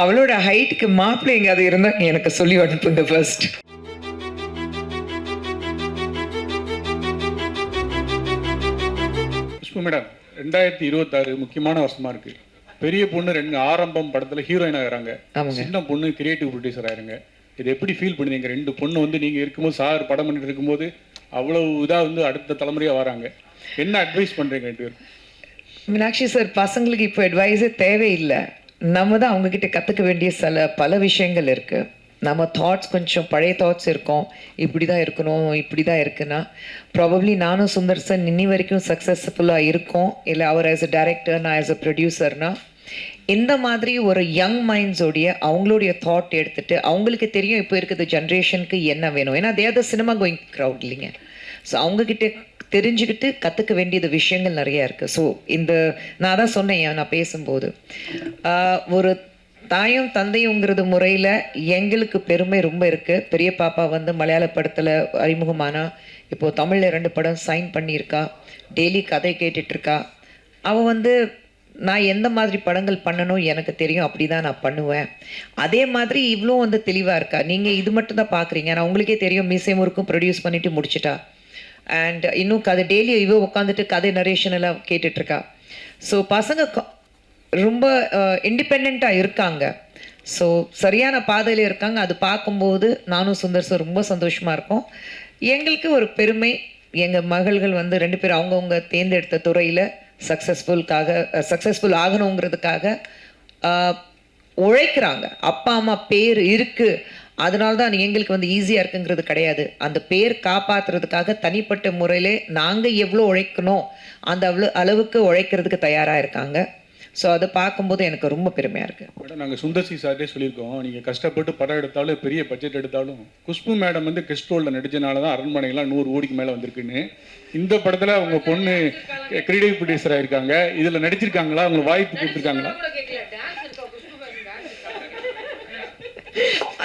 அவளோட ஹைட்டுக்கு மாப்பிள்ளை எங்கேயாவது இருந்தால் எனக்கு சொல்லி அனுப்புங்க ஃபர்ஸ்ட். புஷ்பா மேடம், 2026 முக்கியமான வருஷமா இருக்கு. பெரிய பொண்ணு ஆரம்பம் படத்துல ஹீரோயின் ஆகிறாங்க, சின்ன பொண்ணு கிரியேட்டிவ் ப்ரொடியூசர் ஆயிருங்க. இது எப்படி ஃபீல் பண்ணுவீங்க? 2 பொண்ணு வந்து நீங்க இருக்கும்போது சார் படம் பண்ணிட்டு இருக்கும்போது அவ்வளவு இதா வந்து அடுத்த தலைமுறையா வராங்க. என்ன அட்வைஸ் பண்றீங்க 2 பேரும்? மீனாட்சி சார், பசங்களுக்கு இப்போ அட்வைஸே தேவையில்லை. நம்ம தான் அவங்கக்கிட்ட கற்றுக்க வேண்டிய பல விஷயங்கள் இருக்குது. நம்ம தாட்ஸ் கொஞ்சம் பழைய தாட்ஸ் இருக்கும், இப்படி தான் இருக்கணும், இப்படி தான் இருக்குன்னா ப்ராபப்ளி நானும் சுந்தர் சார் இன்னி வரைக்கும் சக்ஸஸ்ஃபுல்லாக இருக்கோம். இல்லை அவர் ஆஸ் அ டைரக்டர், நான் ஆஸ் அ ப்ரொடியூசர்னா இந்த மாதிரி ஒரு யங் மைண்ட்ஸோடைய அவங்களுடைய தாட் எடுத்துகிட்டு அவங்களுக்கு தெரியும் இப்போ இருக்கிற ஜென்ரேஷனுக்கு என்ன வேணும். ஏன்னா they are the cinema going crowd இல்லைங்க. ஸோ அவங்கக்கிட்ட தெரிஞ்சுக்கிட்டு கற்றுக்க வேண்டியது விஷயங்கள் நிறையா இருக்குது. ஸோ நான் தான் சொன்னேன் நான் பேசும்போது, ஒரு தாயும் தந்தையுங்கிறது முறையில் எங்களுக்கு பெருமை ரொம்ப இருக்குது. பெரிய பாப்பா வந்து மலையாள படத்தில் அறிமுகமானா, இப்போது தமிழில் 2 படம் சைன் பண்ணியிருக்கா, டெய்லி கதை கேட்டுட்ருக்கா. அவள் வந்து நான் எந்த மாதிரி படங்கள் பண்ணணும் எனக்கு தெரியும், அப்படி தான் நான் பண்ணுவேன். அதே மாதிரி இவ்வளோ வந்து தெளிவாக இருக்கா. நீங்கள் இது மட்டும் தான் பார்க்குறீங்க, ஆனால் உங்களுக்கே தெரியும் மீசை முறுக்கும் ப்ரொடியூஸ் பண்ணிவிட்டு முடிச்சிட்டா. அண்ட் இன்னும் கதை டெய்லி இவ உட்காந்துட்டு கதை நரேஷன் எல்லாம் கேட்டுட்ருக்கா. ஸோ பசங்க ரொம்ப இண்டிபெண்ட்டாக இருக்காங்க. ஸோ சரியான பாதையில் இருக்காங்க. அது பார்க்கும்போது நானும் சுந்தர் சார் ரொம்ப சந்தோஷமாக இருக்கோம். எங்களுக்கு ஒரு பெருமை, எங்கள் மகள்கள் வந்து 2 பேரும் அவங்கவுங்க தேர்ந்தெடுத்த துறையில் சக்ஸஸ்ஃபுல் ஆகணுங்கிறதுக்காக உழைக்கிறாங்க. அப்பா அம்மா பேர் இருக்குது, அதனால தான் எங்களுக்கு வந்து ஈஸியாக இருக்குங்கிறது கிடையாது. அந்த பேர் காப்பாற்றுறதுக்காக தனிப்பட்ட முறையிலே நாங்கள் எவ்வளோ உழைக்கணும் அந்த அளவுக்கு உழைக்கிறதுக்கு தயாராக இருக்காங்க. ஸோ அதை பார்க்கும்போது எனக்கு ரொம்ப பெருமையாக இருக்குது. மேடம், நாங்கள் சுந்தர் சி சார்ட்டே சொல்லியிருக்கோம், நீங்கள் கஷ்டப்பட்டு படம் எடுத்தாலும் பெரிய பட்ஜெட் எடுத்தாலும் குஷ்பு மேடம் வந்து கெஸ்ட் ரோலில் நடிச்சனால தான் அரண்மனைலாம் 100 கோடிக்கு மேலே வந்திருக்குன்னு. இந்த படத்தில் அவங்க பொண்ணு கிரியேட்டிவ் ப்ரொடியூசராக இருக்காங்க, இதில் நடிச்சிருக்காங்களா? அவங்களுக்கு வாய்ப்பு கொடுத்துருக்காங்களா?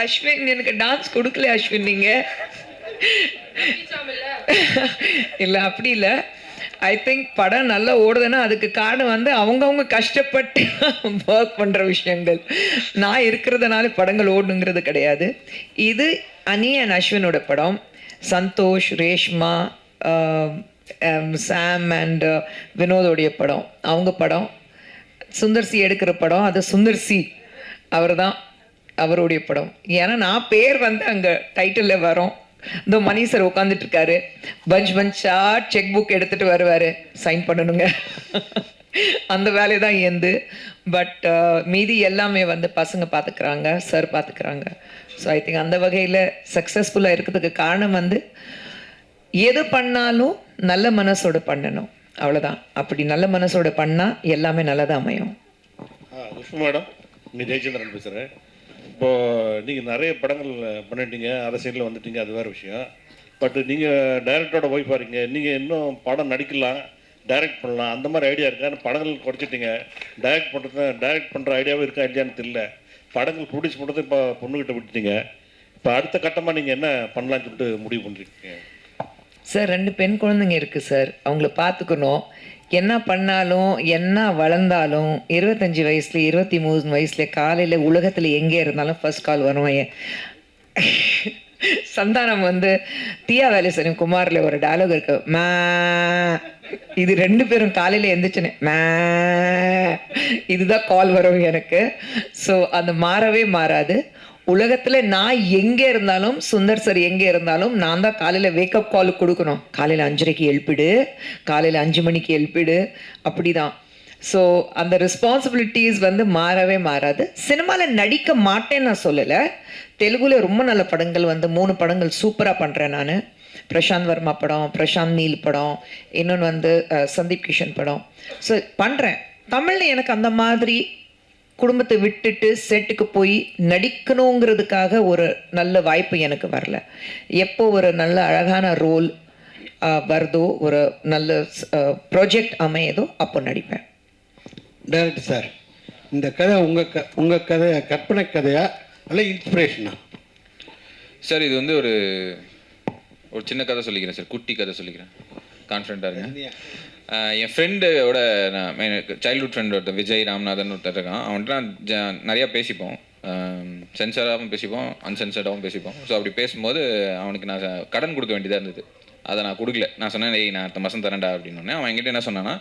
அஸ்வின் எனக்கு டான்ஸ் கொடுக்கல. அஸ்வின் நீங்கள் இல்லை, அப்படி இல்லை. ஐ திங்க் படம் நல்லா ஓடுதுன்னா அதுக்கு காரணம் வந்து அவங்கவுங்க கஷ்டப்பட்டு ஒர்க் பண்ணுற விஷயங்கள். நான் இருக்கிறதுனால படங்கள் ஓடணுங்கிறது கிடையாது. இது அனி அண்ட் அஸ்வினோட படம். சந்தோஷ், ரேஷ்மா, சாம் அண்ட் வினோதோடைய படம், அவங்க படம். சுந்தர்சி எடுக்கிற படம், அது சுந்தர்சி அவர் தான், அவருடைய படம். ஏன்னா நான் பேர் வந்து அங்கே டைட்டிலில் வரோம். இந்த மணி சார் உட்காந்துட்டு இருக்காரு, பஞ்சா செக் புக் எடுத்துகிட்டு வருவார், சைன் பண்ணணுங்க. அந்த வேலை தான் ஏந்து. பட் மீதி எல்லாமே வந்து பசங்க பார்த்துக்கிறாங்க, சார் பார்த்துக்கிறாங்க. ஸோ ஐ திங்க் அந்த வகையில் சக்ஸஸ்ஃபுல்லாக இருக்கிறதுக்கு காரணம் வந்து எது பண்ணாலும் நல்ல மனசோட பண்ணணும், அவ்வளோதான். அப்படி நல்ல மனசோட பண்ணால் எல்லாமே நல்லதாக அமையும். மேடம், நீ ஜெயச்சந்திரன் பேசுகிறேன். இப்போது நீங்கள் நிறைய படங்கள் பண்ணிட்டீங்க, அரசியலில் வந்துட்டீங்க, அது வேறு விஷயம். பட் நீங்கள் டைரக்டரோட ஒய்ஃபாக இருக்கீங்க, நீங்கள் இன்னும் படம் நடிக்கலாம், டைரக்ட் பண்ணலாம், அந்த மாதிரி ஐடியா இருக்கா? படங்கள் குறைச்சிட்டிங்க, டைரக்ட் பண்ணுற ஐடியாவும் இருக்கா இல்லையான்னு தெரியல. படங்கள் ப்ரொடியூஸ் பண்ணுறது இப்போ பொண்ணுக்கிட்ட விட்டுட்டீங்க. இப்போ அடுத்த கட்டமாக நீங்கள் என்ன பண்ணலான்னு சொல்லிட்டு முடிவு பண்ணிருக்கீங்க? சார் 2 பெண் குழந்தைங்க இருக்குது சார், அவங்கள பார்த்துக்கணும். என்ன பண்ணாலும் என்ன வளர்ந்தாலும் 25 வயசுல 23 வயசுல காலையில் உலகத்தில் எங்கே இருந்தாலும் ஃபர்ஸ்ட் கால் வரும். சந்தானம் வந்து தியா வேலேசன் குமாரில் ஒரு டயலாக் இருக்கு, மே. இது 2 பேரும் காலையில் எந்திரிச்சுன்னு மே, இதுதான் கால் வரும் எனக்கு. ஸோ அந்த மாறவே மாறாது. உலகத்தில் நான் எங்கே இருந்தாலும், சுந்தர் சார் எங்கே இருந்தாலும் நான் தான் காலையில் வேக்கப் கால் கொடுக்கணும். காலையில் 5:30க்கு எழுப்பிடு, காலையில் 5 மணிக்கு எழுப்பிடு, அப்படி தான். ஸோ அந்த ரெஸ்பான்சிபிலிட்டிஸ் வந்து மாறவே மாறாது. சினிமாவில் நடிக்க மாட்டேன்னு நான் சொல்லலை. தெலுங்குல ரொம்ப நல்ல படங்கள் வந்து 3 படங்கள் சூப்பராக பண்ணுறேன் நான். பிரசாந்த் வர்மா படம், பிரசாந்த் நீல் படம், இன்னொன்று வந்து சந்தீப் கிஷன் படம். ஸோ பண்ணுறேன். தமிழில் எனக்கு அந்த மாதிரி குடும்பத்தை விட்டுட்டு செட்டுக்கு போய் நடிக்கணுங்கிறதுக்காக ஒரு நல்ல வாய்ப்பு எனக்கு வரல. எப்போ ஒரு நல்ல அழகான ரோல் வருதோ, ஒரு நல்ல ப்ராஜெக்ட் அமையுதோ, அப்போ நடிப்பேன். டைரக்டர் சார், இந்த கதை உங்கள் கதை கற்பனை கதையா அல்ல இன்ஸ்பிரேஷனா? சார் இது வந்து ஒரு சின்ன கதை சொல்லிக்கிறேன் சார், குட்டி கதை சொல்லிக்கிறேன், கான்ஃபிடண்ட்டாக இருங்க. என் ஃப்ரெண்டோட நான் எனக்கு சைல்ட்ஹுட் ஃப்ரெண்ட் ஒருத்தர் விஜய் ராம்நாதன் ஒருத்தர் இருக்கான். அவன்கிட்ட நான் நிறையா பேசிப்போம், சென்சராகவும் பேசிப்போம், அன்சென்சர்டாகவும் பேசிப்போம். ஸோ அப்படி பேசும்போது அவனுக்கு நான் கடன் கொடுக்க வேண்டியதாக இருந்தது. அதை நான் கொடுக்கல. நான் சொன்னேன், நான் அடுத்த மாதம் தரேன்டா அப்படின்னு. அவன் என்கிட்ட என்ன சொன்னான்னா,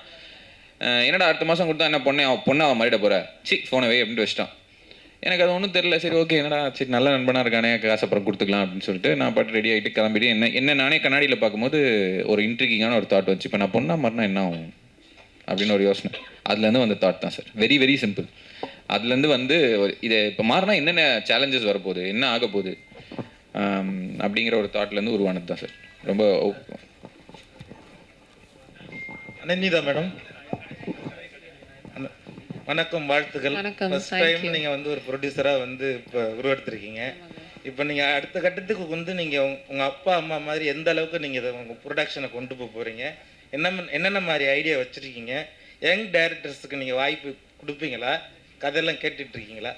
என்னடா அடுத்த மாதம் கொடுத்தா என்ன பொண்ணை அவன் மாறிட போகிற, ஃபோனை வை அப்படின்ட்டு வச்சிட்டான். எனக்கு அது ஒன்றும் தெரியல. சரி ஓகே, என்னடா சரி நல்ல நண்பனாக இருக்கானே, காசு அப்புறம் கொடுத்துக்கலாம் அப்படின்னு சொல்லிட்டு நான் பாட்டு ரெடி ஆகிட்டு கிளம்பிட்டு என்ன நானே கண்ணாடியில் பார்க்கும்போது ஒரு இன்ட்ரிகிங்கான ஒரு தாட் வச்சு, இப்போ நான் பொண்ணா மாறினா என்ன ஆகும் அப்படின்னு ஒரு யோசனை. அதுலேருந்து வந்த தாட் தான் சார். Very very simple. அதுலேருந்து வந்து இதை இப்போ மாறினா என்னென்ன சேலஞ்சஸ் வரப்போகுது, என்ன ஆக போகுது அப்படிங்கிற ஒரு தாட்லேருந்து உருவானது தான் சார். ரொம்ப அனன்யிதா மேடம், வணக்கம், வாழ்த்துக்கள். ஃபர்ஸ்ட் டைம் நீங்கள் வந்து ஒரு ப்ரொடியூசராக வந்து இப்போ உருவெடுத்திருக்கீங்க. இப்போ நீங்கள் அடுத்த கட்டத்துக்கு வந்து நீங்கள் உங்கள் அப்பா அம்மா மாதிரி எந்த அளவுக்கு நீங்கள் இதை உங்கள் ப்ரொடக்ஷனை கொண்டு போக போகிறீங்க, என்னென்ன மாதிரி ஐடியா வச்சுருக்கீங்க, யங் டைரக்டர்ஸுக்கு நீங்கள் வாய்ப்பு கொடுப்பீங்களா, கதையெல்லாம் கேட்டுட்ருக்கீங்களா?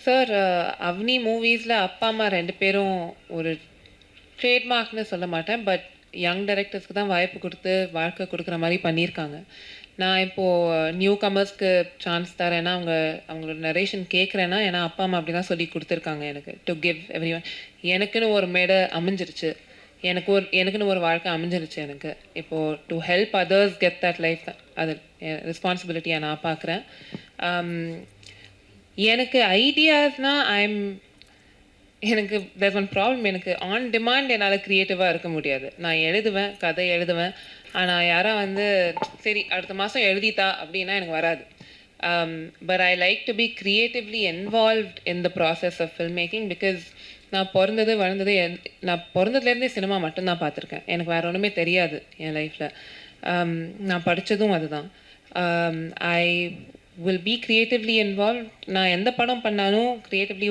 சார், அவனி மூவிஸில் அப்பா அம்மா 2 பேரும் ஒரு ட்ரேட்மார்க்னு சொல்ல மாட்டேன், பட் யங் டைரக்டர்ஸ்க்கு தான் வாய்ப்பு கொடுத்து வாழ்க்கை கொடுக்குற மாதிரி பண்ணியிருக்காங்க. நான் இப்போது நியூ கமர்ஸ்க்கு சான்ஸ் தரேன்னா அவங்களோட நரேஷன் கேட்குறேன்னா, ஏன்னா அப்பா அம்மா அப்படி தான் சொல்லி கொடுத்துருக்காங்க எனக்கு, டு கிவ் எவ்ரி ஒன். எனக்குன்னு ஒரு மேடை அமைஞ்சிருச்சு, எனக்குன்னு ஒரு வாழ்க்கை அமைஞ்சிருச்சு எனக்கு. இப்போது to help others get that life, அது ரெஸ்பான்சிபிலிட்டியாக நான் பார்க்குறேன். எனக்கு ஐடியாஸ்னால் எனக்கு there's one ப்ராப்ளம். எனக்கு ஆன் டிமாண்ட் என்னால் க்ரியேட்டிவாக இருக்க முடியாது. நான் எழுதுவேன், கதை எழுதுவேன், ஆனால் யாராக வந்து சரி அடுத்த மாதம் எழுதித்தா அப்படின்னா எனக்கு வராது. But I like to be creatively involved in the process of film making. Because நான் வளர்ந்தது நான் பிறந்ததுலேருந்தே சினிமா மட்டும்தான் பார்த்துருக்கேன். எனக்கு வேறு ஒன்றுமே தெரியாது என் லைஃப்பில். நான் படித்ததும் அதுதான். I will be creatively involve. நான் எந்த படம் பண்ணாலும் க்ரியேட்டிவ்லி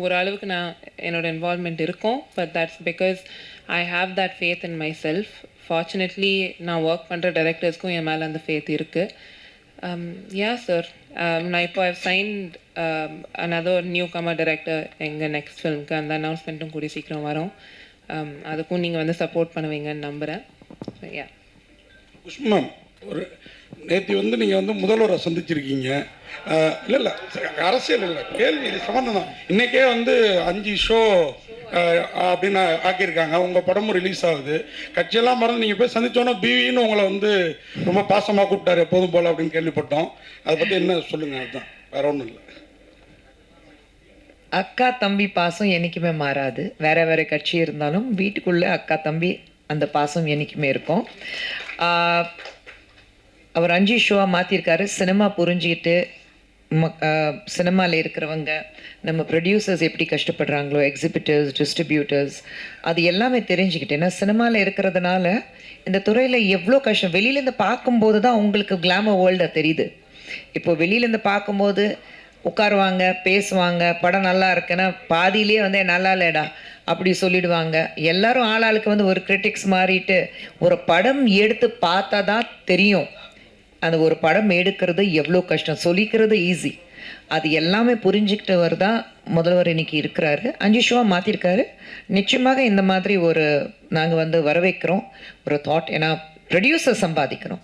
ஒரு அளவுக்கு நான் என்னோட இன்வால்வ்மெண்ட் இருக்கும். But that's because I have that faith in my self. Fortunately நான் ஒர்க் பண்ணுற டைரக்டர்ஸ்க்கும் என் மேலே அந்த ஃபேத் இருக்குது. யா சார், நான் இப்போ I've signed another new comer director எங்கள் நெக்ஸ்ட் ஃபிலிம்க்கு. அந்த அனௌன்ஸ்மெண்ட்டும் கூடிய சீக்கிரம் வரும். அதுக்கும் நீங்கள் வந்து சப்போர்ட் பண்ணுவீங்கன்னு நம்புகிறேன். யா குஷ்மம், ஒரு நேற்று வந்து நீங்கள் வந்து முதல்வரை சந்திச்சிருக்கீங்க. இல்லை அரசியல் இல்லை, கேள்வி இது சம்மந்தம் தான். இன்றைக்கே வந்து 5 ஷோ அப்படின்னு ஆக்கியிருக்காங்க. உங்கள் படமும் ரிலீஸ் ஆகுது. கட்சியெல்லாம் மறந்து நீங்கள் போய் சந்திச்சோன்னா பிவின்னு உங்களை வந்து ரொம்ப பாசமாக கூப்பிட்டாரு எப்போதும் போல் அப்படின்னு கேள்விப்பட்டோம். அதை பற்றி என்ன சொல்லுங்கள்? அதுதான், வேற ஒன்றும் இல்லை. அக்கா தம்பி பாசம் என்றைக்குமே மாறாது. வேறு வேறு கட்சி இருந்தாலும் வீட்டுக்குள்ளே அக்கா தம்பி அந்த பாசம் என்றைக்குமே இருக்கும். அவர் 5 ஷோவாக மாற்றிருக்காரு. சினிமா புரிஞ்சிக்கிட்டு சினிமாவில் இருக்கிறவங்க, நம்ம ப்ரொடியூசர்ஸ் எப்படி கஷ்டப்படுறாங்களோ, எக்ஸிபிட்டர்ஸ், டிஸ்ட்ரிபியூட்டர்ஸ், அது எல்லாமே தெரிஞ்சுக்கிட்டு. ஏன்னா சினிமாவில் இருக்கிறதுனால இந்த துறையில் எவ்வளோ கஷ்டம் வெளியிலேருந்து பார்க்கும்போது தான் உங்களுக்கு கிளாமர் வேர்ல்டாக தெரியுது. இப்போது வெளியிலேருந்து பார்க்கும்போது உட்காருவாங்க, பேசுவாங்க, படம் நல்லா இருக்குன்னா பாதியிலே வந்து நல்லா இல்லைடா அப்படி சொல்லிடுவாங்க. எல்லாரும் ஆளாளுக்கு வந்து ஒரு கிரிட்டிக்ஸ் மாறிட்டு ஒரு படம் எடுத்து பார்த்தா தான் தெரியும் அந்த ஒரு படம் எடுக்கிறது எவ்வளோ கஷ்டம். சொல்லிக்கிறது ஈஸி. அது எல்லாமே புரிஞ்சுக்கிட்டவர் தான் முதல்வர் இன்னைக்கு இருக்கிறாரு. 5 ஷோவாக மாற்றிருக்காரு. நிச்சயமாக இந்த மாதிரி ஒரு நாங்கள் வந்து வரவேற்கிறோம் ஒரு தாட். ஏன்னா ப்ரொடியூசர் சம்பாதிக்கிறோம்.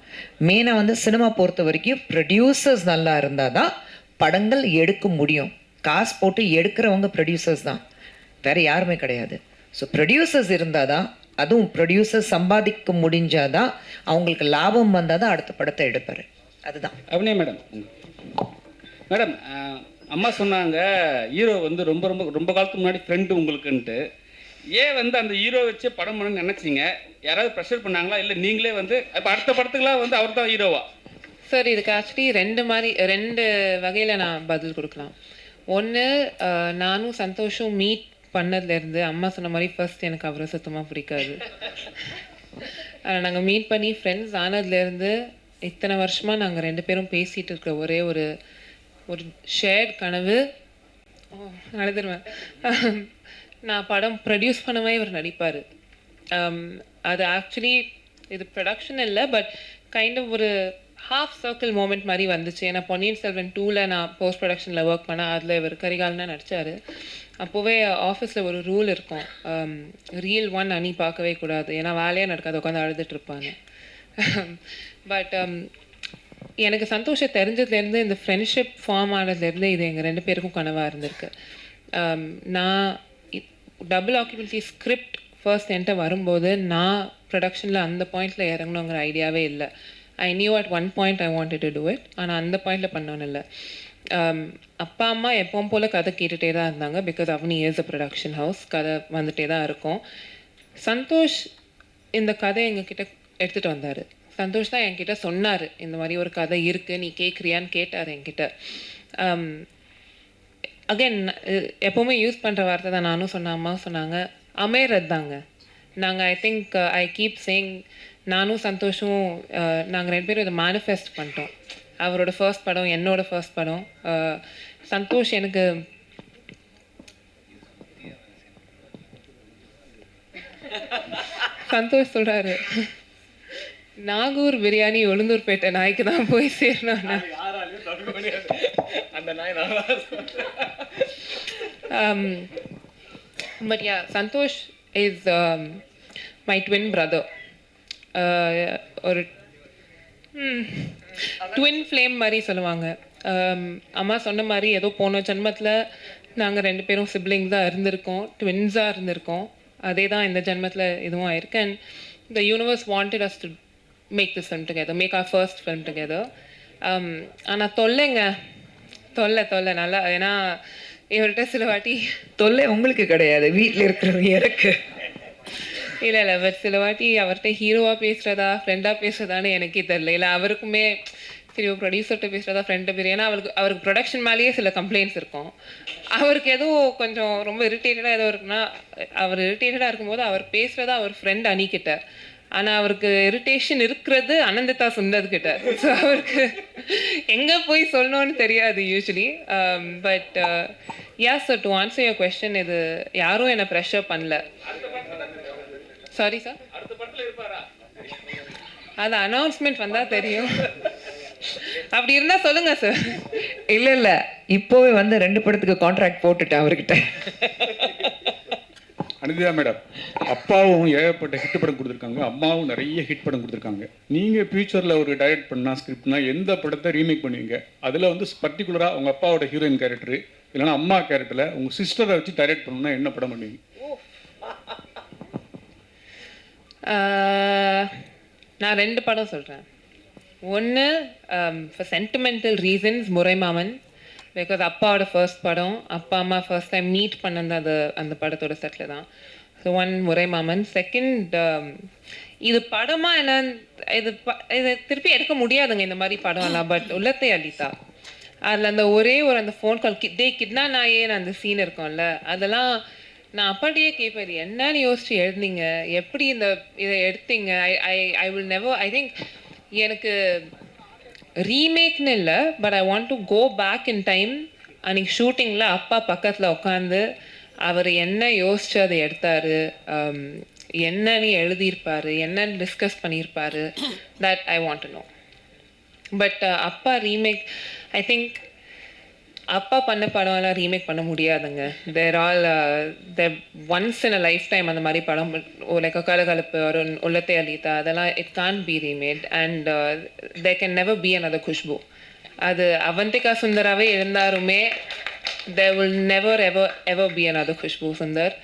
மெயினாக வந்து சினிமா பொறுத்த வரைக்கும் ப்ரொடியூசர்ஸ் நல்லா இருந்தால் தான் படங்கள் எடுக்க முடியும். காசு போட்டு எடுக்கிறவங்க ப்ரொடியூசர்ஸ் தான், வேறு யாருமே கிடையாது. ஸோ ப்ரொடியூசர்ஸ் இருந்தால் தான், அதுவும் ப்ரொடியூசர் சம்பாதிக்க முடிஞ்சாதான், அவங்களுக்கு லாபம் வந்தால் தான் அடுத்த படத்தை எடுப்பார். அதுதான். அப்படியே மேடம், அம்மா சொன்னாங்க ஹீரோ வந்து ரொம்ப ரொம்ப ரொம்ப காலத்துக்கு முன்னாடி ஃப்ரெண்டு உங்களுக்குன்ட்டு. ஏன் வந்து அந்த ஹீரோ வச்சு படம் பண்ணணும்னு நினச்சிங்க? யாராவது ப்ரெஷர் பண்ணாங்களா, இல்லை நீங்களே வந்து இப்போ அடுத்த படத்துக்குலாம் வந்து அவர் தான் ஹீரோவா? சார், இதுக்கு ஆக்சுவலி 2 வகையில் நான் பதில் கொடுக்கலாம். ஒன்று, நானும் சந்தோஷம் மீட் பண்ணதுலேருந்து அம்மா சொன்ன மாதிரி ஃபர்ஸ்ட் எனக்கு அவரை சுத்தமாக பிடிக்காது. நாங்கள் மீட் பண்ணி ஃப்ரெண்ட்ஸ் ஆனதுலேருந்து இத்தனை வருஷமாக நாங்கள் 2 பேரும் பேசிகிட்டு இருக்கிற ஒரே ஒரு ஷேர்ட் கனவு, நடந்துருவேன், நான் படம் ப்ரொடியூஸ் பண்ணவே இவர் நடிப்பார். அது ஆக்சுவலி இது ப்ரொடக்ஷன் இல்லை, பட் கைண்ட் ஆஃப் ஒரு ஹாஃப் சர்க்கிள் மூமெண்ட் மாதிரி வந்துச்சு. ஏன்னா பொன்னியின் செல்வன் 2ல் நான் போஸ்ட் ப்ரொடக்ஷனில் ஒர்க் பண்ணேன். அதில் இவர் கரிகாலனா நடித்தார். அப்போவே ஆஃபீஸில் ஒரு ரூல் இருக்கும், ரீல் 1 அணி பார்க்கவே கூடாது, ஏன்னா வேலையாக நடக்காது, உட்காந்து அழுதுட்டு இருப்பாங்க. பட் எனக்கு சந்தோஷம் தெரிஞ்சதுலேருந்து இந்த ஃப்ரெண்ட்ஷிப் ஃபார்ம் ஆனதுலேருந்து இது எங்கள் 2 பேருக்கும் கனவாக இருந்திருக்கு. நான் டபுள் ஆக்குபென்சி ஸ்கிரிப்ட் ஃபர்ஸ்ட் என்கிட்ட வரும்போது நான் ப்ரொடக்ஷனில் அந்த பாயிண்டில் இறங்கணுங்கிற ஐடியாவே இல்லை. I knew at one point I wanted to do it, ஆனால் அந்த பாயிண்டில் பண்ணோன்னு இல்லை. அப்பா அம்மா எப்பவும் போல் கதை கேட்டுகிட்டே தான் இருந்தாங்க. Because Avani is a production house, கதை வந்துகிட்டே தான் இருக்கும். சந்தோஷ் இந்த கதை எங்ககிட்ட எடுத்துகிட்டு வந்தார். சந்தோஷ் தான் என்கிட்ட சொன்னார், இந்த மாதிரி ஒரு கதை இருக்குது, நீ கேட்குறியான்னு கேட்டார் என்கிட்ட. அகைன் எப்போவுமே யூஸ் பண்ணுற வார்த்தை தான் நானும் சொன்ன, அம்மாவும் சொன்னாங்க, அமையறது தாங்க. நாங்கள் I think I keep saying, நானும் சந்தோஷம் நாங்கள் 2 பேரும் இதை மேனிஃபெஸ்ட் பண்ணிட்டோம். அவரோட ஃபர்ஸ்ட் படம், என்னோட ஃபர்ஸ்ட் படம். சந்தோஷ் எனக்கு சந்தோஷ் சொல்கிறாரு, நாகூர் பிரியாணி உளுந்தூர்பேட்டை நாய்க்கு தான் போய் சேரணும். But yeah, Santosh is my twin brother. ஒரு ட்வின் ஃப்ளேம் மாதிரி சொல்லுவாங்க. அம்மா சொன்ன மாதிரி ஏதோ போன ஜென்மத்தில் நாங்கள் 2 பேரும் சிப்ளிங்ஸாக இருந்திருக்கோம், ட்வின்ஸாக இருந்திருக்கோம். அதே தான் இந்த ஜென்மத்தில் இதுவும் ஆயிருக்கு. And the universe wanted us to make this film together, make our first film together. ஆனால் தொல்லை நல்லா, ஏன்னா இவர்கிட்ட சில வாட்டி தொல்லை உங்களுக்கு கிடையாது, வீட்டில் இருக்கிறவங்க எனக்கு. இல்லை பட் சில வாட்டி அவர்கிட்ட ஹீரோவாக பேசுகிறதா ஃப்ரெண்டாக பேசுகிறதான்னு எனக்கே தெரில. இல்லை அவருக்குமே சரி ப்ரொடியூசர்கிட்ட பேசுகிறதா ஃப்ரெண்டை பேர், ஏன்னா அவருக்கு ப்ரொடக்ஷன் மேலேயே சில கம்ப்ளைண்ட்ஸ் இருக்கும். அவருக்கு எதுவும் கொஞ்சம் ரொம்ப இரிட்டேட்டடாக ஏதோ இருக்குன்னா, அவர் இரிட்டேட்டடாக இருக்கும்போது அவர் பேசுகிறதா அவர் ஃப்ரெண்ட் அணிக்கிட்ட, ஆனால் அவருக்கு இரிட்டேஷன் இருக்கிறது அனந்திதா சுந்தர்கிட்ட. ஸோ அவருக்கு எங்கே போய் சொல்லணும்னு தெரியாது usually. But sir, to answer your question, இது யாரும் என்னை ப்ரெஷர் பண்ணல. சாரி சார், அது அனௌன்ஸ்மெண்ட் வந்தால் தெரியும். அப்படி இருந்தால் சொல்லுங்க சார். இல்லை இப்போவே வந்து 2 படத்துக்கு கான்ட்ராக்ட் போட்டுட்டேன் அவர்கிட்ட. அனிதா மேடம், அப்பாவும் ஏகப்பட்ட ஹிட் படம் கொடுத்துருக்காங்க, அம்மாவும் நிறைய ஹிட் படம் கொடுத்துருக்காங்க. நீங்கள் ஃபியூச்சரில் ஒரு டைரக்ட் பண்ணால் ஸ்கிரிப்ட்னா எந்த படத்தை ரீமேக் பண்ணுவீங்க? அதில் வந்து பர்டிகுலராக உங்கள் அப்பாவோட ஹீரோயின் கேரக்டரு இல்லைன்னா அம்மா கேரக்டரில் உங்கள் சிஸ்டரை வச்சு டைரக்ட் பண்ணணும்னா என்ன படம் பண்ணுவீங்க? நான் 2 படம் சொல்கிறேன். ஒன்று for sentimental reasons Muraimaman, because அப்பாவோட ஃபர்ஸ்ட் படம், அப்பா அம்மா ஃபர்ஸ்ட் டைம் மீட் பண்ணது அந்த படத்தோட செட்டில் தான். So one Muraimaman. செகண்ட், இது படமாக என்ன, இது திருப்பி எடுக்க முடியாதுங்க இந்த மாதிரி படம்லாம். பட் உள்ளத்தை அளித்தா, அதில் அந்த ஒரே அந்த ஃபோன் கால் கிட்னா நாயேன்னு அந்த சீன் இருக்கும்ல, அதெல்லாம் நான் அப்பாட்டியே கேட்பேன், என்னன்னு யோசிச்சு எழுதிங்க, எப்படி இதை எடுத்தீங்க. I will never, I think எனக்கு ரீமேக்னு இல்லை, but I want to go back in time. அன்றைக்கி ஷூட்டிங்கில் அப்பா பக்கத்தில் உட்காந்து அவர் என்ன யோசிச்சு அதை எடுத்தார், என்னன்னு எழுதியிருப்பார், என்னன்னு டிஸ்கஸ் பண்ணியிருப்பார், that I want to know. But அப்பா ரீமேக், ஐ திங்க் அப்பா பண்ண படம்லாம் ரீமேக் பண்ண முடியாதுங்க. There all once in a lifetime அந்த மாதிரி படம், லைக் கலகலப்பு ஒரு உள்ளத்தை அளித்தா, அதெல்லாம் it can't be remade. And there can never be another Khushbu. அது அவந்திகா சுந்தராகவே இருந்தாருமே, there will never ever be another Khushbu Sundar.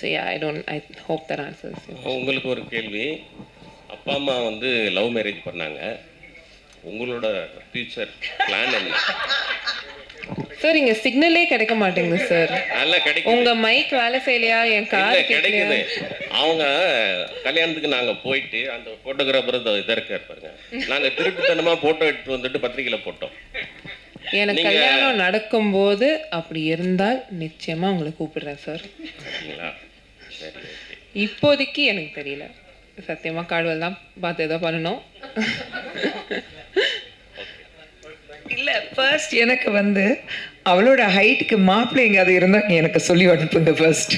So I hope that answers you. உங்களுக்கு ஒரு கேள்வி. அப்பா அம்மா வந்து லவ் மேரேஜ் பண்ணாங்க, உங்களோட ஃபியூச்சர் பிளான் என்ன? சார், இங்க சிக்னலே கிடைக்க மாட்டேங்குது சார். நல்லா கிடைக்கும். உங்க மைக் வேலை செய்யலையா? என் கார் கிடைக்குது. அவங்க கல்யாணத்துக்கு நாங்க போயிட்டு அந்த போட்டோகிராஃபர் இதை இருக்காரு பாருங்க, நாங்க திருட்டுத்தனமா போட்டோ எடுத்து வந்துட்டு பத்திரிகையில போட்டோம். எனக்கு கல்யாணம் நடக்கும்போது அப்படி இருந்தால் நிச்சயமா உங்களை கூப்பிடுறேன் சார். இப்போதைக்கு எனக்கு தெரியல சத்தியமா, காடுவல் தான் பார்த்து ஏதோ பண்ணணும். இல்லை, ஃபர்ஸ்ட் எனக்கு வந்து அவளோட ஹைட்டுக்கு மாப்பிள்ளை எங்காவது இருந்தால் எனக்கு சொல்லி அனுப்புங்க ஃபர்ஸ்ட்.